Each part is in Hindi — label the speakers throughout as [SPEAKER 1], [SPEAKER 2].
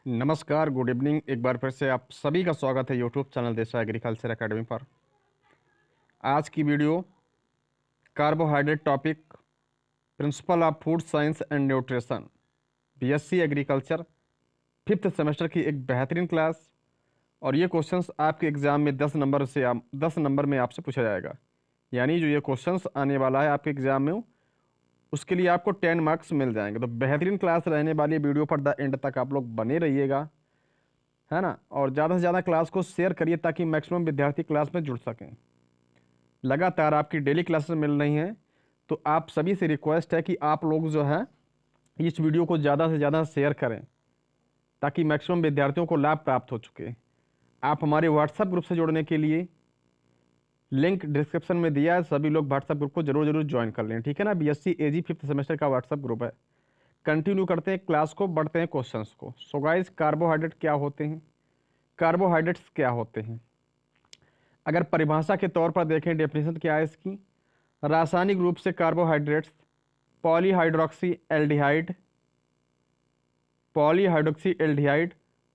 [SPEAKER 1] नमस्कार, गुड इवनिंग। एक बार फिर से आप सभी का स्वागत है यूट्यूब चैनल देशा एग्रीकल्चर एकेडमी पर। आज की video carbohydrate topic, principle of food science and nutrition, BSc agriculture fifth semester की एक बेहतरीन क्लास। और ये क्वेश्चंस आपके एग्ज़ाम में 10 नंबर में आपसे पूछा जाएगा। यानी जो ये क्वेश्चंस आने वाला है आपके एग्ज़ाम में, उसके लिए आपको 10 मार्क्स मिल जाएंगे। तो बेहतरीन क्लास रहने वाली वीडियो पर द एंड तक आप लोग बने रहिएगा, है ना। और ज़्यादा से ज़्यादा क्लास को शेयर करिए ताकि मैक्सिमम विद्यार्थी क्लास में जुड़ सकें। लगातार आपकी डेली क्लासेस मिल रही हैं, तो आप सभी से रिक्वेस्ट है कि आप लोग जो है इस वीडियो को ज़्यादा से ज़्यादा शेयर करें ताकि मैक्सिमम विद्यार्थियों को लाभ प्राप्त हो चुके। आप हमारे व्हाट्सएप ग्रुप से जुड़ने के लिए लिंक डिस्क्रिप्शन में दिया है, सभी लोग व्हाट्सएप ग्रुप को जरूर ज्वाइन कर लें, ठीक है ना। बीएससी एजी फिफ्थ सेमेस्टर का व्हाट्सएप ग्रुप है। कंटिन्यू करते हैं क्लास को, बढ़ते हैं क्वेश्चंस को। सो गाइस, कार्बोहाइड्रेट क्या होते हैं, कार्बोहाइड्रेट्स क्या होते हैं। अगर परिभाषा के तौर पर देखें, डेफिनेशन क्या है इसकी। रासायनिक रूप से कार्बोहाइड्रेट्स पॉलीहाइड्रोक्सी एल्डिहाइड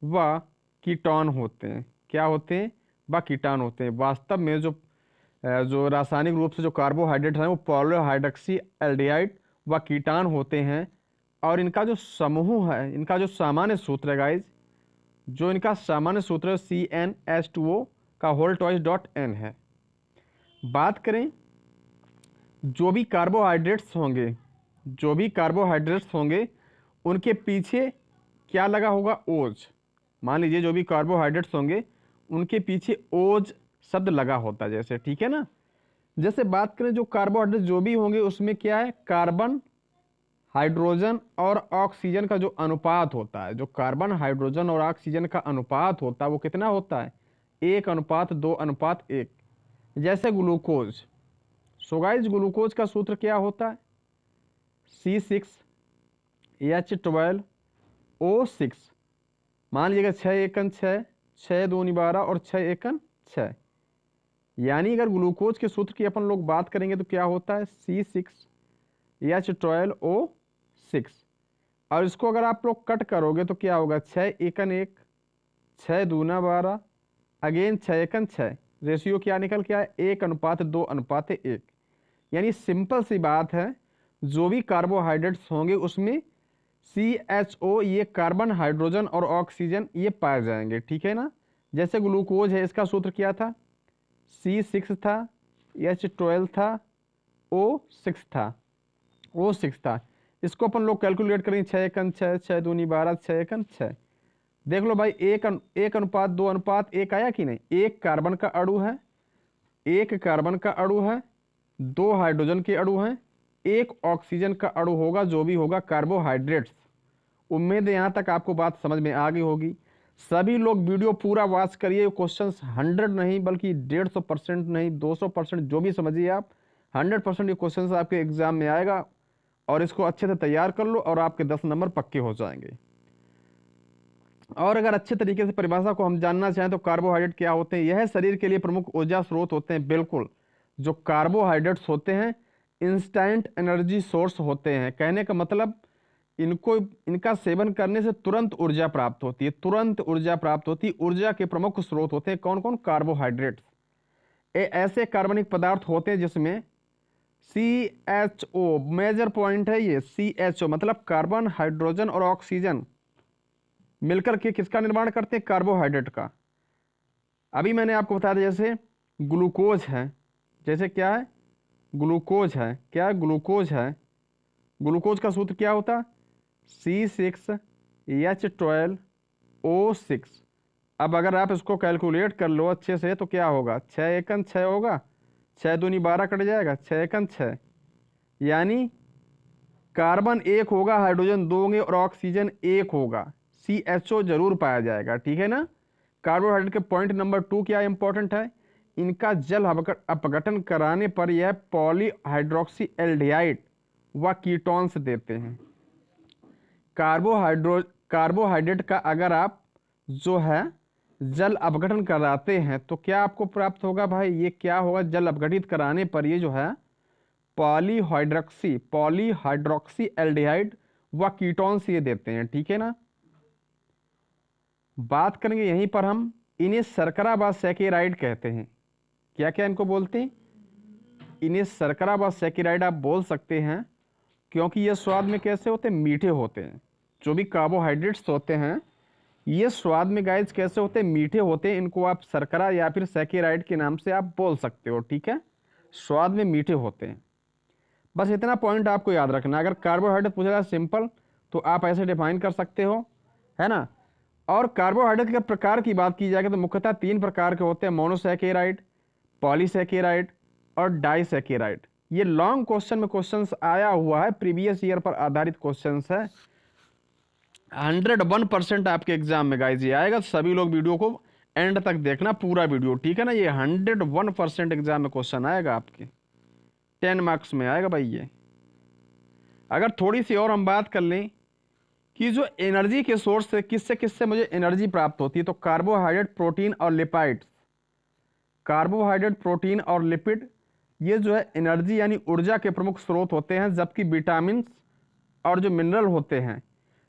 [SPEAKER 1] व कीटोन होते हैं। क्या होते हैं? व कीटान होते हैं। वास्तव में जो रासायनिक रूप से जो कार्बोहाइड्रेट हैं वो पॉलीहाइड्रोक्सी एल्डिहाइड व कीटान होते हैं। और इनका जो समूह है, इनका जो सामान्य सूत्र है गाइज, जो इनका सामान्य सूत्र है CnH2O का होल टॉइस डॉट n है। बात करें, जो भी कार्बोहाइड्रेट्स होंगे उनके पीछे क्या लगा होगा? ओज। मान लीजिए जो भी कार्बोहाइड्रेट्स होंगे उनके पीछे ओज शब्द लगा होता है, जैसे, ठीक है ना। जैसे बात करें, जो कार्बोहाइड्रेट्स जो भी होंगे उसमें क्या है? कार्बन, हाइड्रोजन और ऑक्सीजन का जो अनुपात होता है, जो कार्बन, हाइड्रोजन और ऑक्सीजन का अनुपात होता है वो कितना होता है? 1:2:1। जैसे ग्लूकोज। सो गाइस, ग्लूकोज का सूत्र क्या होता है? C6H12O6। मान लीजिएगा 6 × 6 2 12 और 6 × 6। यानी अगर ग्लूकोज के सूत्र की अपन लोग बात करेंगे तो क्या होता है? C6H12O6। और इसको अगर आप लोग कट करोगे तो क्या होगा? 6 × 1 6 2 12 अगेन 6 × 6। रेशियो क्या निकल के आया? 1:2:1। यानी सिंपल सी बात है, जो भी कार्बोहाइड्रेट्स होंगे उसमें CHO, ये कार्बन, हाइड्रोजन और ऑक्सीजन ये पाए जाएंगे, ठीक है ना। जैसे ग्लूकोज है, इसका सूत्र क्या था? C6 था, H12 था, O6 था। इसको अपन लोग कैलकुलेट करेंगे, 6 × 6 6 2 12 6 × 6। देख लो भाई, 1:2:1 आया कि नहीं। एक कार्बन का अणु है, 2 हाइड्रोजन के अणु हैं, 1 ऑक्सीजन का अणु होगा, जो भी होगा कार्बोहाइड्रेट्स। उम्मीद है यहाँ तक आपको बात समझ में आ गई होगी। सभी लोग वीडियो पूरा वॉच करिए। क्वेश्चंस 100 नहीं बल्कि 150% नहीं, 200% जो भी समझिए आप, 100% ये क्वेश्चंस आपके एग्जाम में आएगा। और इसको अच्छे से तैयार कर लो और आपके 10 नंबर पक्के हो जाएंगे। और अगर अच्छे तरीके से परिभाषा को हम जानना चाहें तो कार्बोहाइड्रेट क्या होते हैं? यह शरीर के लिए प्रमुख ऊर्जा स्रोत होते हैं। बिल्कुल, जो कार्बोहाइड्रेट्स होते हैं इंस्टेंट एनर्जी सोर्स होते हैं। कहने का मतलब, इनका सेवन करने से तुरंत ऊर्जा प्राप्त होती है, ऊर्जा के प्रमुख स्रोत होते हैं कौन कौन? कार्बोहाइड्रेट्स। ऐसे कार्बनिक पदार्थ होते हैं जिसमें CHO मेजर पॉइंट है। ये CHO मतलब कार्बन, हाइड्रोजन और ऑक्सीजन मिलकर के किसका निर्माण करते हैं? कार्बोहाइड्रेट का। अभी मैंने आपको बताया था, जैसे ग्लूकोज है, जैसे क्या है? ग्लूकोज है। क्या? ग्लूकोज है। ग्लूकोज का सूत्र क्या होता है? C6H12O6। अब अगर आप इसको कैलकुलेट कर लो अच्छे से तो क्या होगा? 6 × 6 होगा, 6 2 12 कट जाएगा, 6 × 6। यानी कार्बन 1 होगा, हाइड्रोजन 2 होंगे और ऑक्सीजन 1 होगा। CHO जरूर पाया जाएगा, ठीक है ना। कार्बोहाइड्रेट के पॉइंट नंबर 2 क्या इंपॉर्टेंट है? इनका जल अपघटन कराने पर यह पॉलीहाइड्रोक्सी एल्डिहाइड व कीटोन्स देते हैं। कार्बोहाइड्रेट का अगर आप जो है जल अपघटन कराते हैं तो क्या आपको प्राप्त होगा भाई? ये क्या होगा? जल अपघटित कराने पर ये जो है पॉलीहाइड्रोक्सी एल्डिहाइड व कीटोन्स ये देते हैं, ठीक है ना। बात करेंगे यहीं पर हम, इन्हें शर्करा व सैकेराइड कहते हैं। क्या क्या इनको बोलते हैं? इन्हें शर्करा व सैकेराइड आप बोल सकते हैं, क्योंकि ये स्वाद में कैसे होते हैं? मीठे होते हैं। जो भी कार्बोहाइड्रेट्स होते हैं ये स्वाद में गाइस कैसे होते हैं? मीठे होते हैं। इनको आप शर्करा या फिर सैकेराइड के नाम से आप बोल सकते हो, ठीक है। स्वाद में मीठे होते हैं। बस इतना पॉइंट आपको याद रखना। अगर कार्बोहाइड्रेट पूछा जाए सिंपल तो आप ऐसे डिफाइन कर सकते हो, है ना। और कार्बोहाइड्रेट के प्रकार की बात की जाएगी तो मुख्यतः 3 प्रकार के होते हैं, मोनोसैकेराइड, पॉलीसैकेराइड और डाइसैकेराइड। ये लॉन्ग क्वेश्चन में क्वेश्चंस आया हुआ है, प्रीवियस ईयर पर आधारित क्वेश्चंस है। 101% आपके एग्जाम में गाइज ये आएगा। सभी लोग वीडियो को एंड तक देखना, पूरा वीडियो, ठीक है ना। ये 101% एग्जाम में क्वेश्चन आएगा आपके, 10 मार्क्स में आएगा भाई ये। अगर थोड़ी सी और हम बात कर लें कि जो एनर्जी के सोर्स से किससे किससे मुझे एनर्जी प्राप्त होती है, तो कार्बोहाइड्रेट, प्रोटीन और लिपिड्स। कार्बोहाइड्रेट, प्रोटीन और लिपिड ये जो है एनर्जी यानी ऊर्जा के प्रमुख स्रोत होते हैं, जबकि विटामिन और जो मिनरल होते हैं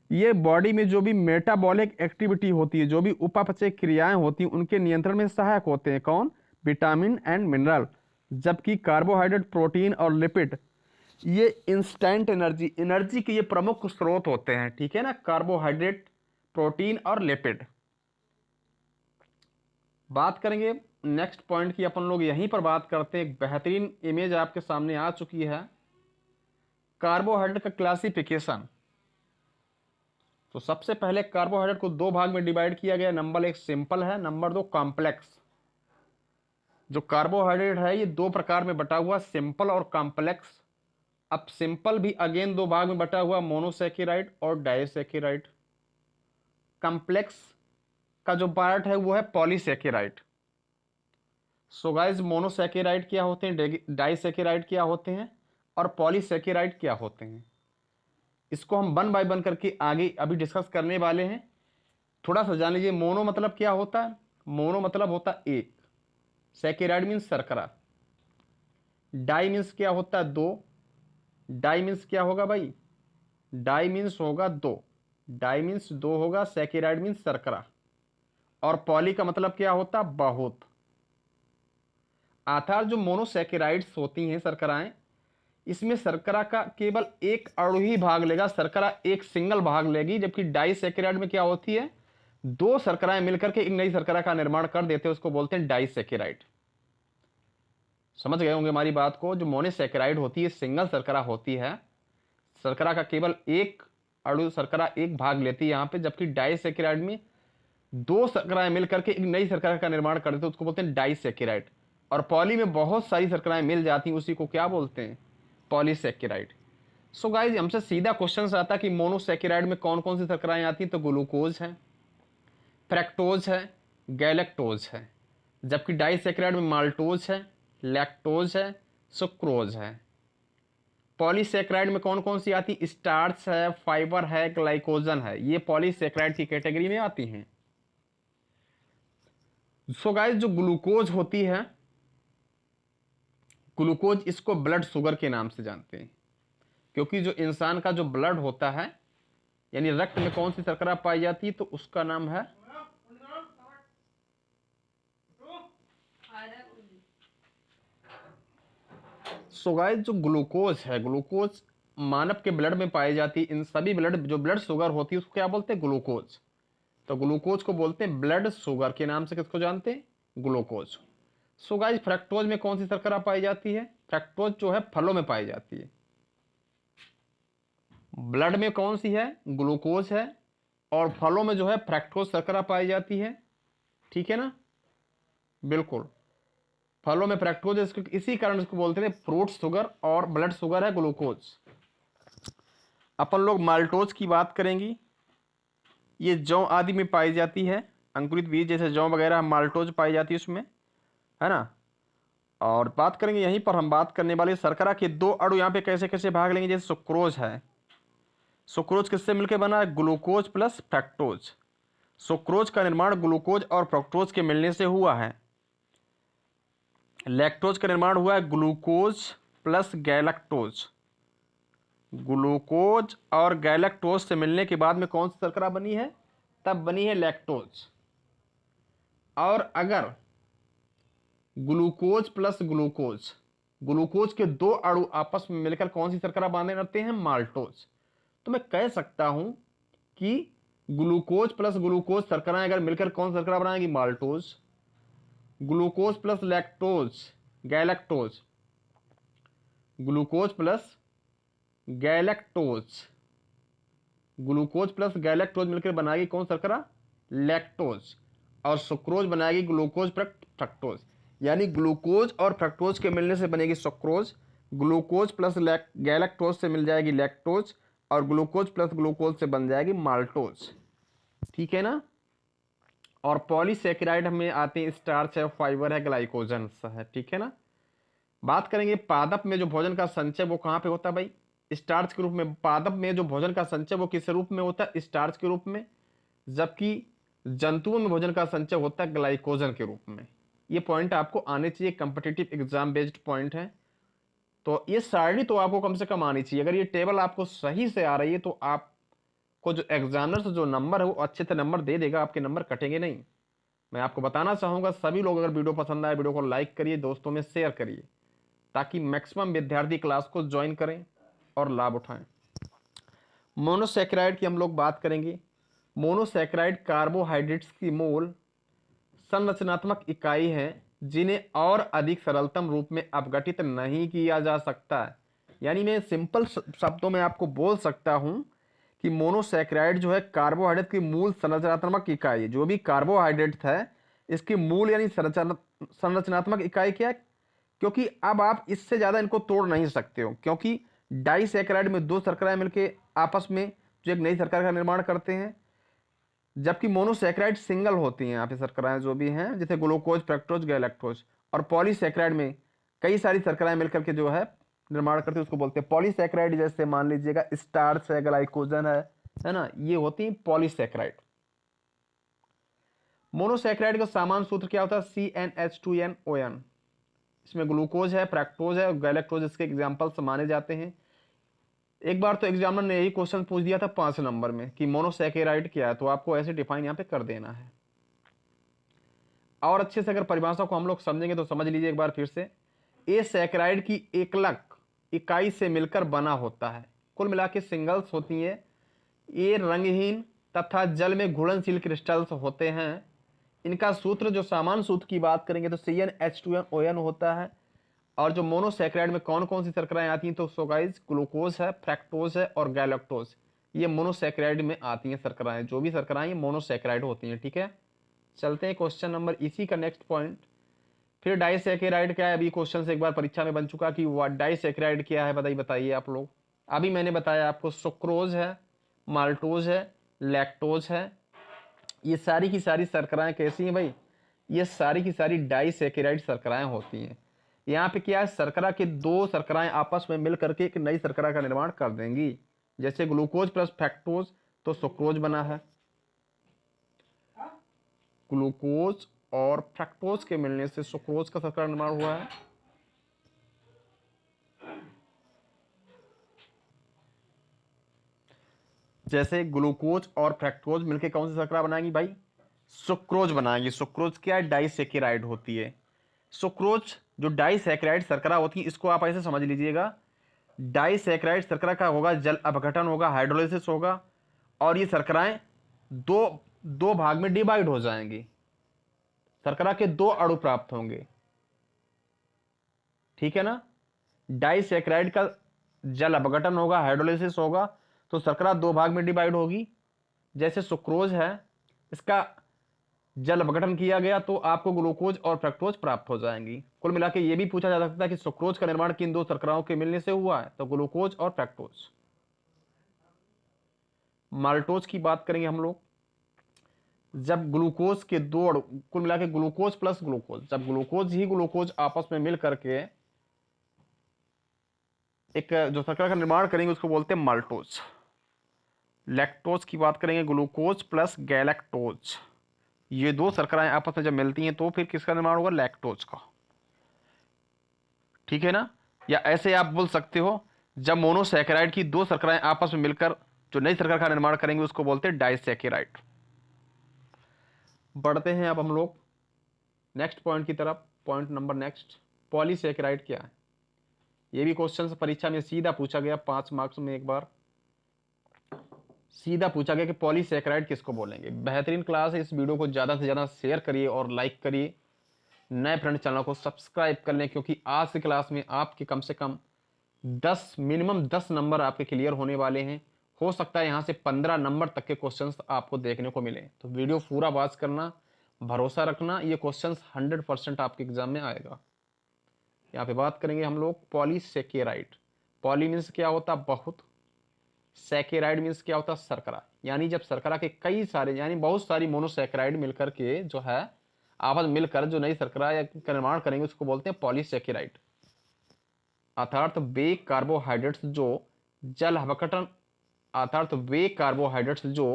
[SPEAKER 1] ये बॉडी में जो भी मेटाबॉलिक एक्टिविटी होती है, जो भी उपापचय क्रियाएं होती हैं उनके नियंत्रण में सहायक होते हैं। कौन? Vitamin and mineral. जबकि कार्बोहाइड्रेट, प्रोटीन और लिपिड ये इंस्टेंट एनर्जी के ये प्रमुख स्रोत होते हैं, ठीक है ना। कार्बोहाइड्रेट, प्रोटीन और लिपिड। बात करेंगे नेक्स्ट पॉइंट की, अपन लोग यहीं पर बात करते हैं। एक बेहतरीन इमेज आपके सामने आ चुकी है, कार्बोहाइड्रेट का क्लासिफिकेशन। तो सबसे पहले कार्बोहाइड्रेट को 2 भाग में डिवाइड किया गया। नंबर 1 सिंपल है, नंबर 2 कॉम्प्लेक्स। जो कार्बोहाइड्रेट है ये 2 प्रकार में बटा हुआ, सिंपल और कॉम्प्लेक्स। अब सिंपल भी अगेन 2 भाग में बटा हुआ, मोनोसैकेराइड और डाइसैकेराइड। कॉम्प्लेक्स का जो पार्ट है वो है पॉलीसैकेराइड। सो गाइस, मोनोसैकेराइड क्या होते हैं, डाइसैकेराइड क्या होते हैं और पॉलीसैकेराइड क्या होते हैं, इसको हम 1 बाय 1 करके आगे अभी डिस्कस करने वाले हैं। थोड़ा सा जान लीजिए, मोनो मतलब क्या होता है। मोनो मतलब होता है एक, सैकेराइड मीन्स शर्करा। डाई मीन्स क्या होता है? 2। डाई मीन्स क्या होगा भाई? डाई मीन्स होगा 2, डाई मीन्स 2 होगा, सैकेराइड मीन्स शर्करा। और पॉली का मतलब क्या होता है? बहुत। अर्थात जो मोनोसैकेराइड्स होती हैं शर्कराएं, इसमें शर्करा का केवल एक अणु ही भाग लेगा, शर्करा एक सिंगल भाग लेगी। जबकि डाइसैकेराइड में क्या होती है? 2 शर्कराएं मिलकर के एक नई शर्करा का निर्माण कर देते हैं, उसको बोलते हैं डाइसैकेराइड। समझ गए होंगे हमारी बात को। जो मोनोसैकेराइड होती है सिंगल शर्करा होती है, शर्करा का केवल एक अणु, शर्करा एक भाग लेती है यहाँ पे। जबकि डाइसैकेराइड में 2 शर्कराएं मिलकर के एक नई शर्करा का निर्माण कर देते हैं, उसको बोलते हैं डाइसैकेराइड। और पॉली में बहुत सारी शर्कराएं मिल जाती हैं, उसी को क्या बोलते हैं? पॉलीसैकेराइड। सो गाइज, हमसे सीधा क्वेश्चन आता है कि मोनोसैकेराइड में कौन कौन सी शर्कराएं आती हैं, तो ग्लूकोज है, फ्रक्टोज है, गैलेक्टोज है। जबकि डाइसैकेराइड में माल्टोज है, लैक्टोज है, सुक्रोज है। पॉलीसैकेराइड में कौन कौन सी आती? स्टार्च है, फाइबर है, ग्लाइकोजन है। ये पॉलीसैकेराइड की कैटेगरी में आती हैं। सो गाइस, जो ग्लूकोज होती है, ग्लूकोज इसको ब्लड शुगर के नाम से जानते हैं, क्योंकि जो इंसान का जो ब्लड होता है यानी रक्त में कौन सी शर्करा पाई जाती है, तो उसका नाम है सो गाइस, जो ग्लूकोज है, ग्लूकोज मानव के ब्लड में पाई जाती है। इन सभी जो ब्लड शुगर होती है उसको क्या बोलते हैं? ग्लूकोज। तो ग्लूकोज को बोलते हैं ब्लड शुगर के नाम से। किसको जानते हैं? ग्लूकोज। सो गाइस, फ्रक्टोज में कौन सी शर्करा पाई जाती है? फ्रक्टोज जो है फलों में पाई जाती है। ब्लड में कौन सी है? ग्लूकोज है। और फलों में जो है फ्रक्टोज शर्करा पाई जाती है, ठीक है ना। बिल्कुल, फलों में फ्रक्टोज, इसी कारण इसको बोलते हैं फ्रूट शुगर, और ब्लड शुगर है ग्लूकोज। अपन लोग माल्टोज की बात करेंगी। ये जौ आदि में पाई जाती है, अंकुरित बीज जैसे जौ वगैरह माल्टोज पाई जाती है उसमें, है ना। और बात करेंगे यहीं पर हम बात करने वाले शर्करा के 2 अणु यहाँ पे कैसे कैसे भाग लेंगे। जैसे सुक्रोज है, सुक्रोज किससे मिलकर बना है? Glucose plus fructose. सुक्रोज का निर्माण ग्लूकोज और फ्रक्टोज के मिलने से हुआ है। लैक्टोज का निर्माण हुआ है ग्लूकोज प्लस गैलेक्टोज। ग्लूकोज और गैलेक्टोज से मिलने के बाद में कौन सी शर्करा बनी है? तब बनी है लैक्टोज। और अगर ग्लूकोज प्लस ग्लूकोज, ग्लूकोज के दो अणु आपस में मिलकर कौन सी शर्करा बांधे रहते हैं, माल्टोज। तो मैं कह सकता हूं कि ग्लूकोज प्लस ग्लूकोज शर्कराएं अगर मिलकर कौन शर्करा बनाएंगी, maltose. Glucose plus lactose galactose, glucose plus galactose, glucose plus galactose मिलकर बनाएगी कौन शर्करा, लैक्टोज। और सुक्रोज बनाएगी ग्लूकोज प्लस फ्रक्टोज, यानी ग्लूकोज और फ्रक्टोज के मिलने से बनेगी सुक्रोज, ग्लूकोज प्लस गैलेक्टोज से मिल जाएगी लैक्टोज, और ग्लूकोज प्लस ग्लूकोज से बन जाएगी माल्टोज। ठीक है ना। और पॉलीसेकेराइड में आते हैं स्टार्च है, फाइबर है, ग्लाइकोजन है। ठीक है ना। बात करेंगे पादप में जो भोजन का संचय वो कहाँ पे होता है भाई, स्टार्च के रूप में। पादप में जो भोजन का संचय वो किस रूप में होता है, स्टार्च के रूप में। जबकि जंतुओं में भोजन का संचय होता है ग्लाइकोजन के रूप में। ये पॉइंट आपको आने चाहिए, कम्पिटिटिव एग्जाम बेस्ड पॉइंट है। तो ये सारणी तो आपको कम से कम आनी चाहिए। अगर ये टेबल आपको सही से आ रही है तो आपको जो एग्जामिनर से जो नंबर है वो अच्छे से नंबर दे देगा, आपके नंबर कटेंगे नहीं। मैं आपको बताना चाहूँगा, सभी लोग अगर वीडियो पसंद आए वीडियो को लाइक करिए, दोस्तों में शेयर करिए, ताकि मैक्सिमम विद्यार्थी क्लास को ज्वाइन करें और लाभ उठाएं। मोनोसैकेराइड की हम लोग बात करेंगे। मोनोसैकेराइड कार्बोहाइड्रेट्स की मूल संरचनात्मक इकाई है जिन्हें और अधिक सरलतम रूप में अपघटित नहीं किया जा सकता है। यानी मैं सिंपल शब्दों में आपको बोल सकता हूं कि मोनोसैकेराइड जो है कार्बोहाइड्रेट की मूल संरचनात्मक इकाई है। जो भी कार्बोहाइड्रेट है इसकी मूल यानी संरचनात्मक इकाई क्या है, क्योंकि अब आप इससे ज्यादा इनको तोड़ नहीं सकते हो, क्योंकि डाइसैकेराइड में दो शर्कराएं मिलकर आपस में जो एक नई शर्करा का निर्माण करते हैं, जबकि मोनोसैकेराइड सिंगल होती हैं यहाँ पे शर्कराएं जो भी हैं, जैसे ग्लूकोज, फ्रक्टोज, गैलेक्टोज। और पॉलीसैकेराइड में कई सारी शर्कराएं मिलकर के जो है निर्माण करते हैं, उसको बोलते हैं पॉलीसैकेराइड। जैसे मान लीजिएगा स्टार्च है, ग्लाइकोजन है ना, ये होती है पॉलीसैकेराइड। मोनोसैकेराइड का सामान्य सूत्र क्या होता है, CnH2nOn। इसमें ग्लूकोज है, फ्रक्टोज है और गैलेक्टोज इसके एग्जाम्पल्स माने जाते हैं। एक बार तो एग्जामिनर ने यही क्वेश्चन पूछ दिया था 5 नंबर में कि मोनोसैकेराइड क्या है, तो आपको ऐसे डिफाइन यहाँ पे कर देना है। और अच्छे से अगर परिभाषा को हम लोग समझेंगे तो समझ लीजिए एक बार फिर से। ए सैकेराइड की एकलक इकाई से मिलकर बना होता है, कुल मिला के सिंगल्स होती हैं। ये रंगहीन तथा जल में घुलनशील क्रिस्टल्स होते हैं। इनका सूत्र जो सामान्य सूत्र की बात करेंगे तो CnH2nOn होता है। और जो मोनोसैकेराइड में कौन कौन सी शर्कराएं आती हैं, तो सो गाइस ग्लूकोज है, फ्रक्टोज है और गैलेक्टोज, ये मोनोसैकेराइड में आती हैं शर्कराएं। जो भी शर्कराएं मोनोसैकेराइड होती हैं। ठीक है, चलते हैं क्वेश्चन नंबर इसी का नेक्स्ट पॉइंट। फिर डाइसैकेराइड क्या है, अभी क्वेश्चन से एक बार परीक्षा में बन चुका कि डाइसैकेराइड क्या है, बताइए आप लोग। अभी मैंने बताया आपको सुक्रोज है, माल्टोज है, लैक्टोज है। ये सारी की सारी शर्कराएं कैसी हैं भाई, ये सारी की सारी डाइसैकेराइड शर्कराएं होती हैं। यहाँ पे क्या है, शर्करा के दो शर्कराएं आपस में मिल करके एक नई शर्करा का निर्माण कर देंगी। जैसे ग्लूकोज प्लस फ्रक्टोज तो सुक्रोज बना है, ग्लूकोज और फ्रक्टोज के मिलने से सुक्रोज का शर्करा निर्माण हुआ है। जैसे ग्लूकोज और फ्रक्टोज मिलकर कौन सी शर्करा बनाएंगी भाई, सुक्रोज बनाएंगी। सुक्रोज क्या है, डाइसैकेराइड होती है। सुक्रोज जो डाइसैकेराइड शर्करा होती है, इसको आप ऐसे समझ लीजिएगा, डाइसैकेराइड शर्करा का होगा जल अपघटन होगा, हाइड्रोलिसिस होगा, और ये शर्कराएं दो भाग में डिवाइड हो जाएंगी। शर्करा के दो अणु प्राप्त होंगे। ठीक है ना। डाइसैकेराइड का जल अपघटन होगा, हाइड्रोलिसिस होगा, तो शर्करा दो भाग में डिवाइड होगी। जैसे सुक्रोज है, इसका जल अपघटन किया गया तो आपको ग्लूकोज और फ्रक्टोज प्राप्त हो जाएंगी। कुल मिला के ये भी पूछा जा सकता है कि सुक्रोज का निर्माण किन दो शर्कराओं के मिलने से हुआ है, तो ग्लूकोज और फ्रक्टोज। माल्टोज की बात करेंगे हम लोग। जब ग्लूकोज के दो अणु, कुल मिला के ग्लूकोज प्लस ग्लूकोज, जब ग्लूकोज ही ग्लूकोज आपस में मिल करके एक जो शर्करा का निर्माण करेंगे उसको बोलते हैं माल्टोज। लैक्टोज की बात करेंगे, ग्लूकोज प्लस गैलेक्टोज, ये दो शर्कराएं आपस में जब मिलती हैं तो फिर किसका निर्माण होगा, लैक्टोज का। ठीक है ना। या ऐसे आप बोल सकते हो, जब मोनोसैकेराइड की दो शर्कराएं आपस में मिलकर जो नई शर्करा का निर्माण करेंगे उसको बोलते हैं डाइसैकेराइड। बढ़ते हैं अब हम लोग नेक्स्ट पॉइंट की तरफ। पॉइंट नंबर नेक्स्ट, पॉलीसैकेराइड क्या है। ये भी क्वेश्चन परीक्षा में सीधा पूछा गया, 5 मार्क्स में एक बार सीधा पूछा गया कि पॉलीसैकेराइड किसको बोलेंगे। बेहतरीन क्लास है, इस वीडियो को ज़्यादा से ज़्यादा शेयर करिए और लाइक करिए। नए फ्रेंड चैनल को सब्सक्राइब कर लें, क्योंकि आज की क्लास में आपके कम से कम 10 मिनिमम 10 नंबर आपके क्लियर होने वाले हैं। हो सकता है यहाँ से 15 नंबर तक के क्वेश्चंस आपको देखने को मिले, तो वीडियो पूरा वॉच करना, भरोसा रखना, ये क्वेश्चंस 100% आपके एग्जाम में आएगा। यहाँ पे बात करेंगे हम लोग पॉलीसैकेराइड। पॉली मीन्स क्या होता है बहुत, सैकेराइड मीन्स क्या होता है शर्करा। यानी जब शर्करा के कई सारे यानी बहुत सारी मोनोसैकेराइड मिलकर के जो है आपस मिलकर जो नई शर्करा या का निर्माण करेंगे उसको बोलते हैं पॉलीसैकेराइड। अर्थात वे कार्बोहाइड्रेट्स जो जल अपघटन अर्थात वे कार्बोहाइड्रेट्स जो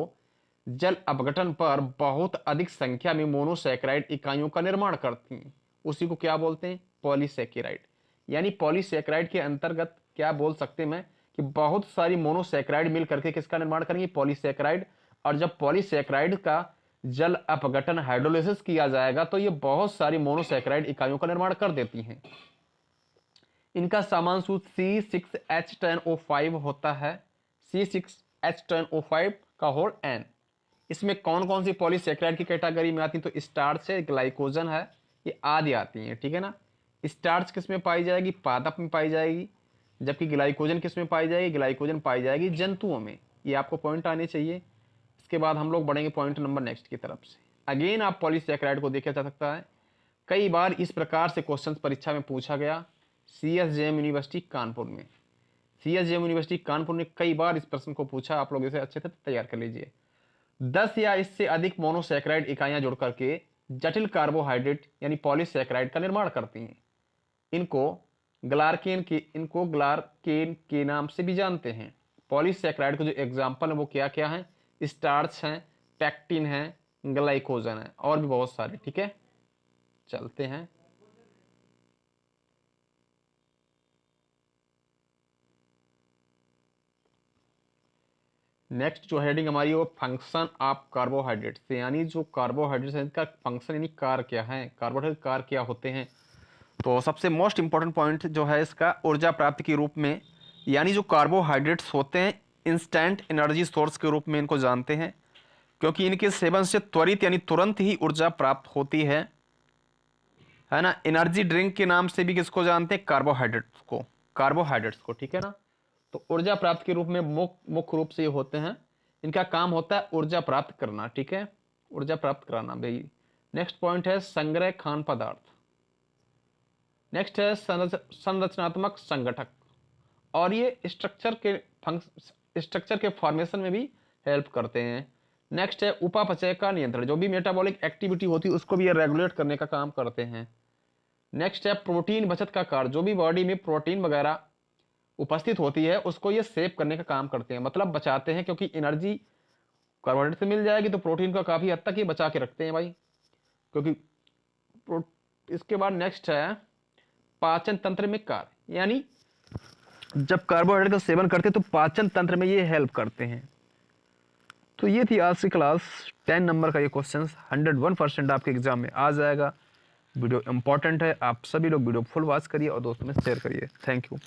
[SPEAKER 1] जल अपघटन पर बहुत अधिक संख्या में मोनोसैकेराइड इकाइयों का निर्माण करती हैं, उसी को क्या बोलते हैं पॉलीसैकेराइड। यानी पॉलीसैकेराइड के अंतर्गत क्या बोल सकते हैं मैं कि बहुत सारी मोनोसैकेराइड मिल करके किसका निर्माण करेंगे पॉलीसैकेराइड। और जब पॉलीसैकेराइड का जल अपघटन हाइड्रोलिसिस किया जाएगा तो ये बहुत सारी मोनोसैकेराइड इकाइयों का निर्माण कर देती हैं। इनका सामान्य सूत्र C6H10O5 होता है, C6H10O5 का होल N। इसमें कौन कौन सी पॉलीसैकेराइड की कैटेगरी में आती है तो स्टार्च है, ग्लाइकोजन है, ये आदि आती हैं, ठीक है ना। स्टार्च किस में पाई जाएगी पादप में पाई जाएगी, जबकि ग्लाइकोजन किस में पाई जाएगी ग्लाइकोजन पाई जाएगी जंतुओं में। ये आपको पॉइंट आने चाहिए। इसके बाद हम लोग बढ़ेंगे पॉइंट नंबर नेक्स्ट की तरफ से। अगेन आप पॉलीसैकेराइड को देखा जा सकता है, कई बार इस प्रकार से क्वेश्चन परीक्षा में पूछा गया CSJM यूनिवर्सिटी कानपुर में। CSJM यूनिवर्सिटी कानपुर ने कई बार इस प्रश्न को पूछा, आप लोग इसे अच्छे से तैयार कर लीजिए। 10 या इससे अधिक मोनोसैकेराइड इकाइयां जुड़ करके जटिल कार्बोहाइड्रेट यानी पॉलीसैकेराइड का निर्माण करती हैं। इनको ग्लार्केन के नाम से भी जानते हैं। पॉलीसैकेराइड के जो एग्जाम्पल है वो क्या क्या है, स्टार्च हैं, पैक्टिन है, ग्लाइकोजन है और भी बहुत सारे, ठीक है। चलते हैं नेक्स्ट। जो हेडिंग हमारी वो फंक्शन ऑफ कार्बोहाइड्रेट्स, यानी जो कार्बोहाइड्रेट्स है इनका फंक्शन यानी कार्य क्या है, कार्बोहाइड्रेट कार्य क्या होते हैं। तो सबसे मोस्ट इंपॉर्टेंट पॉइंट जो है इसका ऊर्जा प्राप्ति के रूप में, यानी जो कार्बोहाइड्रेट्स होते हैं इंस्टेंट एनर्जी सोर्स के रूप में इनको जानते हैं, क्योंकि इनके सेवन से त्वरित यानी तुरंत ही ऊर्जा प्राप्त होती है ना। एनर्जी ड्रिंक के नाम से भी किसको जानते हैं कार्बोहाइड्रेट्स को, ठीक है ना। तो ऊर्जा प्राप्त के रूप में मुख्य रूप से ये होते हैं, इनका काम होता है ऊर्जा प्राप्त करना, ठीक है, ऊर्जा प्राप्त कराना भाई। नेक्स्ट पॉइंट है संग्रह खान पदार्थ। नेक्स्ट है संरचनात्मक संगठक, और ये स्ट्रक्चर के फॉर्मेशन में भी हेल्प करते हैं। नेक्स्ट है उपापचय का नियंत्रण, जो भी मेटाबॉलिक एक्टिविटी होती है उसको भी ये रेगुलेट करने का काम करते हैं। नेक्स्ट है प्रोटीन बचत का कार्य, जो भी बॉडी में प्रोटीन वगैरह उपस्थित होती है उसको ये सेव करने का काम करते हैं, मतलब बचाते हैं, क्योंकि एनर्जी कार्बोहाइड्रेट से मिल जाएगी तो प्रोटीन का काफी हद तक ये बचा के रखते हैं भाई, क्योंकि इसके बाद नेक्स्ट है पाचन तंत्र में कार्य, यानी जब कार्बोहाइड्रेट का सेवन करते हैं तो पाचन तंत्र में ये हेल्प करते हैं। तो ये थी आज की क्लास। 10 नंबर का ये क्वेश्चन 101% आपके एग्जाम में आ जाएगा। वीडियो इंपॉर्टेंट है, आप सभी लोग वीडियो फुल वॉच करिए और दोस्तों में शेयर करिए। Thank you.